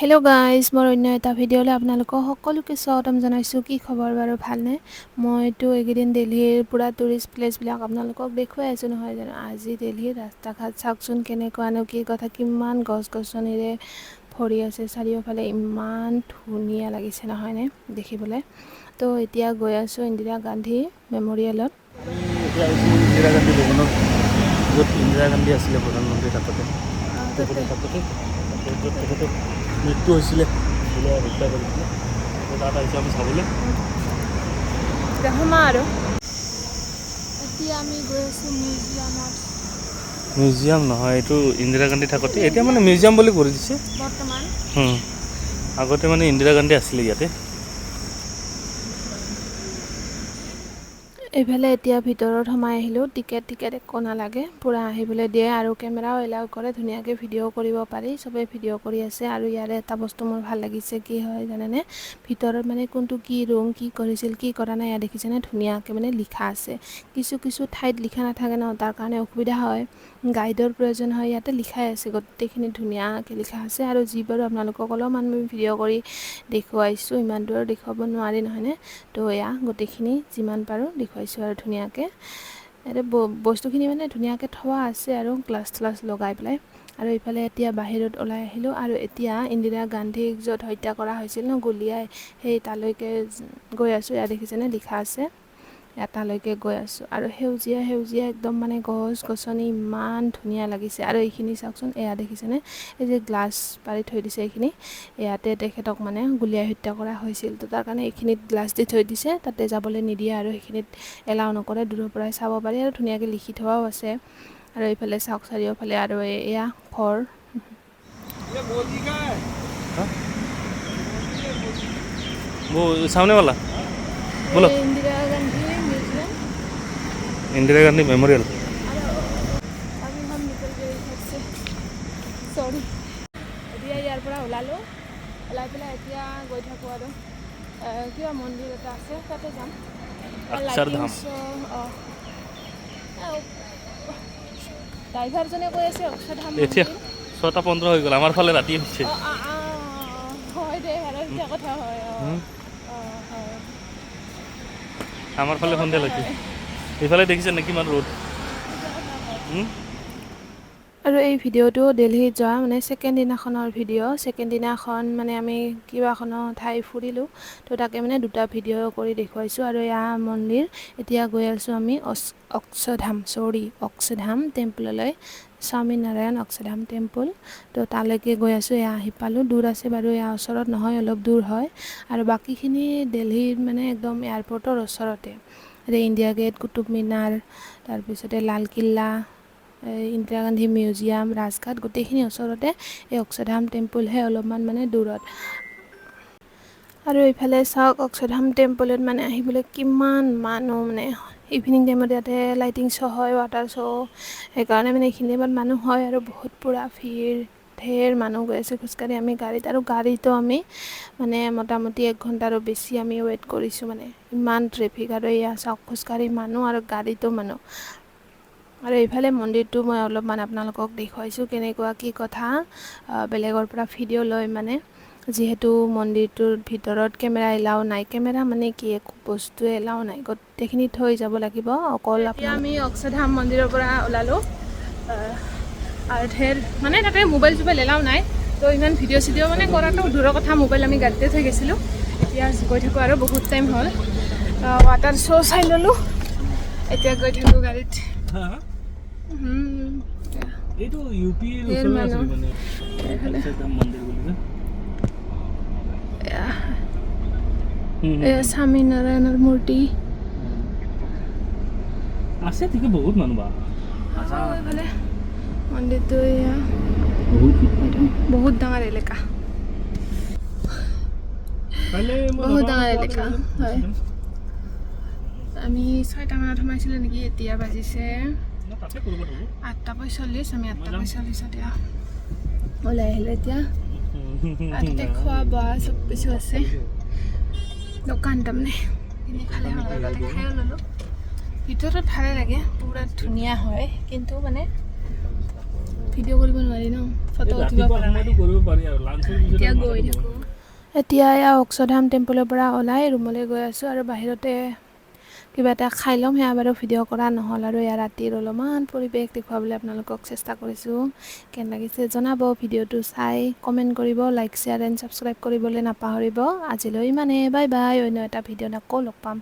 hello guys मोर अन्य এটা ভিডিঅ'লৈ আপোনালোকক সকলোকে স্বাগতম জনাইছো কি খবৰ বাৰু ভালনে মইতো এইকেইদিন দিল্লীৰ পুৰা টুৰিষ্ট প্লেচ বিলাক আপোনালোকক দেখুৱাই আছো নহয় জানো আজি দিল্লীৰ ৰাস্তা ঘাট চাওকচোন কেনেকুৱানো কি কথা কিমান গছ গছনিৰে ভৰি আছে চাৰিওফালে ইমান ধুনীয়া লাগিছে নহয় নে দেখিবলৈ তো এতিয়া গৈ আছো ইন্দিৰা গান্ধী মেমৰিয়েলত এতিয়া ইন্দিৰা গান্ধী ভৱনত য'ত ইন্দিৰা গান্ধী আছিলে প্ৰধানমন্ত্ৰী তাতে মৃত্যু হৈছিলে হত্যা কৰিছিলে তাত আহিছোঁ আমি চাবলৈ আৰু এতিয়া আমি গৈ আছো মিউজিয়াম নহয় এইটো ইন্দিৰা গান্ধী থাকোঁতে এতিয়া মানে মিউজিয়াম বুলি কৰি দিছে বৰ্তমান আগতে মানে ইন্দিৰা গান্ধী আছিলে ইয়াতে এইফালে এতিয়া ভিতৰত সোমাই আহিলোঁ টিকেট একো নালাগে পুৰা আহিবলৈ দিয়ে আৰু কেমেৰাও এলাউ কৰে ধুনীয়াকৈ ভিডিঅ' কৰিব পাৰি চবে ভিডিঅ' কৰি আছে আৰু ইয়াৰে এটা বস্তু মোৰ ভাল লাগিছে কি হয় জানেনে ভিতৰত মানে কোনটো কি ৰুম কি কৰিছিল কি কৰা নাই ইয়াত দেখিছেনে ধুনীয়াকৈ মানে লিখা আছে কিছু ঠাইত লিখা নাথাকে ন তাৰ কাৰণে অসুবিধা হয় গাইডৰ প্ৰয়োজন হয় ইয়াতে লিখাই আছে গোটেইখিনি ধুনীয়াকৈ লিখা আছে আৰু যিবোৰ আপোনালোকক অলপমান মই ভিডিঅ' কৰি দেখুৱাইছোঁ ইমান দূৰ দেখুৱাব নোৱাৰি নহয়নে তো এয়া গোটেইখিনি যিমান পাৰোঁ দেখুৱাইছোঁ আৰু ধুনীয়াকৈ ইয়াতে বস্তুখিনি মানে ধুনীয়াকৈ থোৱা আছে আৰু গ্লাছ লগাই পেলাই আৰু ইফালে এতিয়া বাহিৰত ওলাই আহিলোঁ আৰু এতিয়া ইন্দিৰা গান্ধীক য'ত হত্যা কৰা হৈছিল ন গুলিয়াই সেই তালৈকে গৈ আছোঁ ইয়াত দেখিছেনে লিখা আছে এটালৈকে গৈ আছোঁ আৰু সেউজীয়া একদম মানে গছ গছনি ইমান ধুনীয়া লাগিছে আৰু এইখিনি চাওকচোন এয়া দেখিছেনে এই যে গ্লাছ পাৰি থৈ দিছে এইখিনি ইয়াতে তেখেতক মানে গুলিয়াই হত্যা কৰা হৈছিল তো তাৰ কাৰণে এইখিনিত গ্লাছ দি থৈ দিছে তাতে যাবলৈ নিদিয়ে আৰু সেইখিনিত এলাউ নকৰে দূৰৰ পৰাই চাব পাৰি আৰু ধুনীয়াকৈ লিখি থোৱাও আছে আৰু এইফালে চাওক চাৰিওফালে আৰু এয়া ঘৰ सामने वाला बोलो इंदिरा गांधी मेमोरियल अभी हम निकल गए घर से सॉरी এতিয়া ইয়াৰ পৰা ওলাই পেলাই এতিয়া গৈ থাকোঁ আৰু কিবা মন্দিৰ এটা আছে তাতে যাম अक्षरधाम ড্ৰাইভাৰজনে কৈ আছে অক্ষৰধাম এতিয়া 6:15 হৈ গ'ল আমাৰ ফালে ৰাতি হৈছে হয় দে আৰু এটা কথা হয় আমাৰ ফালে সন্ধিয়া লাগিছে এইফালে দেখিছে নে কিমান ৰ'দ আৰু এই ভিডিঅ'টো দিল্লীত যোৱা মানে ছেকেণ্ড দিনাখন মানে আমি কিবাখনৰ ঠাই ফুৰিলোঁ তো তাকে মানে দুটা ভিডিঅ' কৰি দেখুৱাইছোঁ আৰু এয়া মন্দিৰ এতিয়া গৈ আছোঁ আমি অক্ষৰধাম টেম্পললৈ স্বামী নাৰায়ণ অক্ষৰধাম টেম্পল তো তালৈকে গৈ আছোঁ এয়া আহি পালোঁ দূৰ আছে বাৰু এয়া ওচৰত নহয় অলপ দূৰ হয় আৰু বাকীখিনি দিল্লীৰ মানে একদম এয়াৰপৰ্টৰ ওচৰতে ইণ্ডিয়া গেট কুটুব মিনাৰ তাৰপিছতে লালকিল্লা ইন্দিৰা গান্ধী মিউজিয়াম ৰাজঘাট গোটেইখিনি ওচৰতে এই অক্ষৰধাম টেম্পলহে অলপমান মানে দূৰত আৰু এইফালে চাওক অক্ষৰধাম টেম্পলত মানে আহিবলৈ কিমান মানুহ মানে ইভিনিং টাইমত ইয়াতে লাইটিং শ্ব' হয় ৱাটাৰ শ্ব' সেইকাৰণে মানে এইখিনি টাইমত মানুহ হয় আৰু বহুত পুৰা ভিৰ ঢেৰ মানুহ গৈ আছে খোজকাঢ়ি আমি গাড়ীতো আমি মানে মোটামুটি 1 ঘণ্টাৰো বেছি আমি ৱেইট কৰিছোঁ মানে ইমান ট্ৰেফিক আৰু এয়া চাওক খোজকাঢ়ি মানুহ আৰু গাড়ীতো মানুহ আৰু এইফালে মন্দিৰটো মই অলপমান আপোনালোকক দেখুৱাইছোঁ কেনেকুৱা কি কথা বেলেগৰ পৰা ভিডিঅ' লৈ মানে যিহেতু মন্দিৰটোৰ ভিতৰত কেমেৰা এলাউ নাই কেমেৰা মানে কি একো বস্তুৱে এলাউ নাই গোটেইখিনি থৈ যাব লাগিব অকল আমি অক্ষৰধাম মন্দিৰৰ পৰা ওলালোঁ আৰু ঢেৰ মানে তাতে মোবাইল এলাউ নাই তো ইমান ভিডিঅ' মানে কৰাটো দূৰৰ কথা মোবাইল আমি গাড়ীতে থৈ গৈছিলোঁ এতিয়া গৈ থাকোঁ আৰু বহুত টাইম হ'ল ৱাটাৰ শ্ব' চাই ল'লোঁ এতিয়া গৈ থাকোঁ গাড়ীত এইটো ইউপিৰ ওচৰত আছে মানে অক্ষৰধাম মন্দিৰ বুলি এয়া স্বামী নাৰায়ণৰ মূৰ্তি আছে ঠিক বহুত মানুহ বা এইফালে মন্দিৰটো এয়া বহুত ডাঙৰ এলেকা হয় আমি 6টা মানত সোমাইছিলোঁ নেকি এতিয়া বাজিছে 8:45 আমি 8:45 এতিয়া ওলাই আহিলোঁ এতিয়া তাতে খোৱা বোৱা চব কিছু আছে দোকান তাৰমানে কিনি খালে হ'ল তাতে খাইও ল'লোঁ ভিতৰত ভালে লাগে পুৰা ধুনীয়া হয় কিন্তু মানে ভিডিঅ' কৰিব নোৱাৰি ন ফটো উঠিব পৰা নাই কৰিব পাৰি আৰু লাঞ্চৰ এতিয়া গৈ থাকোঁ এতিয়া এয়া অক্ষৰধাম টেম্পলৰ পৰা ওলাই ৰুমলৈ গৈ আছোঁ আৰু বাহিৰতে কিবা এটা খাই ল'ম সেয়া বাৰু ভিডিঅ' কৰা নহ'ল আৰু এয়া ৰাতিৰ অলপমান পৰিৱেশ দেখুৱাবলৈ আপোনালোকক চেষ্টা কৰিছোঁ কেনে লাগিছে জনাব ভিডিঅ'টো চাই কমেণ্ট কৰিব লাইক শ্বেয়াৰ এণ্ড ছাবস্ক্ৰাইব কৰিবলৈ নাপাহৰিব আজিলৈ ইমানে বাই বাই অন্য এটা ভিডিঅ'ত আকৌ লগ পাম